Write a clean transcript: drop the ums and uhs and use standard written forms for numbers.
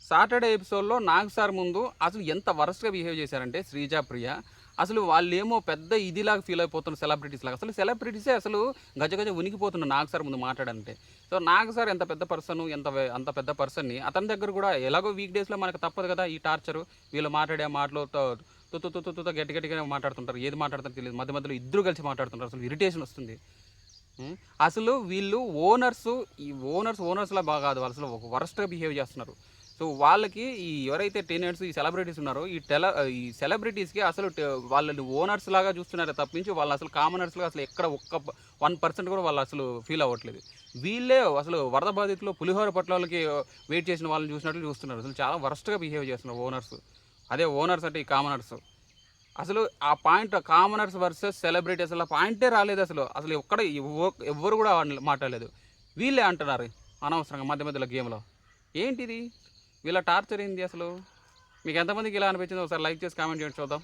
Saturday ఎపిసోడ్లో Nag sir ముందు అసలు ఎంత వరస్ట్గా బిహేవ్ చేశారంటే శ్రీజ ప్రియ అసలు వాళ్ళేమో పెద్ద ఇదిలాగా ఫీల్ అయిపోతున్నారు సెలబ్రిటీస్ లాగా. అసలు సెలబ్రిటీసే అసలు గజ ఉనికిపోతున్నారు నాగ్ సార్ ముందు మాట్లాడంటే. సో నాగ్ సార్ ఎంత పెద్ద పర్సన్, అంత పెద్ద పర్సన్ని అతని దగ్గర కూడా ఎలాగో వీక్ డేస్లో మనకు తప్పదు కదా ఈ టార్చరు. వీళ్ళు మాట్లాడే మాటలు గట్టి గట్టిగా మాట్లాడుతుంటారు, ఏది మాట్లాడుతారో తెలియదు. మధ్య మధ్యలో ఇద్దరు కలిసి మాట్లాడుతుంటారు, అసలు ఇరిటేషన్ వస్తుంది. అసలు వీళ్ళు ఓనర్స్లా బాగా కాదు, వాళ్ళు అసలు ఒక వరస్ట్గా బిహేవ్ చేస్తున్నారు. సో వాళ్ళకి ఈ ఎవరైతే టెనెంట్స్ ఈ సెలబ్రిటీస్ ఉన్నారో ఈ సెలబ్రిటీస్కి అసలు వాళ్ళని ఓనర్స్ లాగా చూస్తున్నారో తప్పించి వాళ్ళు అసలు కామనర్స్గా అసలు ఎక్కడ ఒక్క 1% కూడా వాళ్ళు అసలు ఫీల్ అవ్వట్లేదు. వీళ్ళే అసలు వరద బాధితులు పులిహోర పట్లకి వెయిట్ చేసిన వాళ్ళని చూసినట్లు చూస్తున్నారు. అసలు చాలా వరస్ట్గా బిహేవ్ చేస్తున్నారు ఓనర్స్. అదే ఓనర్స్ అంటే ఈ కామనర్స్. అసలు ఆ పాయింట్ కామనర్స్ వర్సెస్ సెలబ్రిటీ అసలు ఆ పాయింటే రాలేదు. అసలు ఎవ్వరు కూడా మాట్లాడలేదు. వీళ్ళే అంటున్నారు అనవసరంగా మధ్య మధ్యలో గేమ్లో. ఏంటిది వీళ్ళ టార్చర్ ఏంది అసలు? మీకు ఎంతమందికి ఇలా అనిపించిందో ఒకసారి లైక్ చేసి కామెంట్ చేయండి చూద్దాం.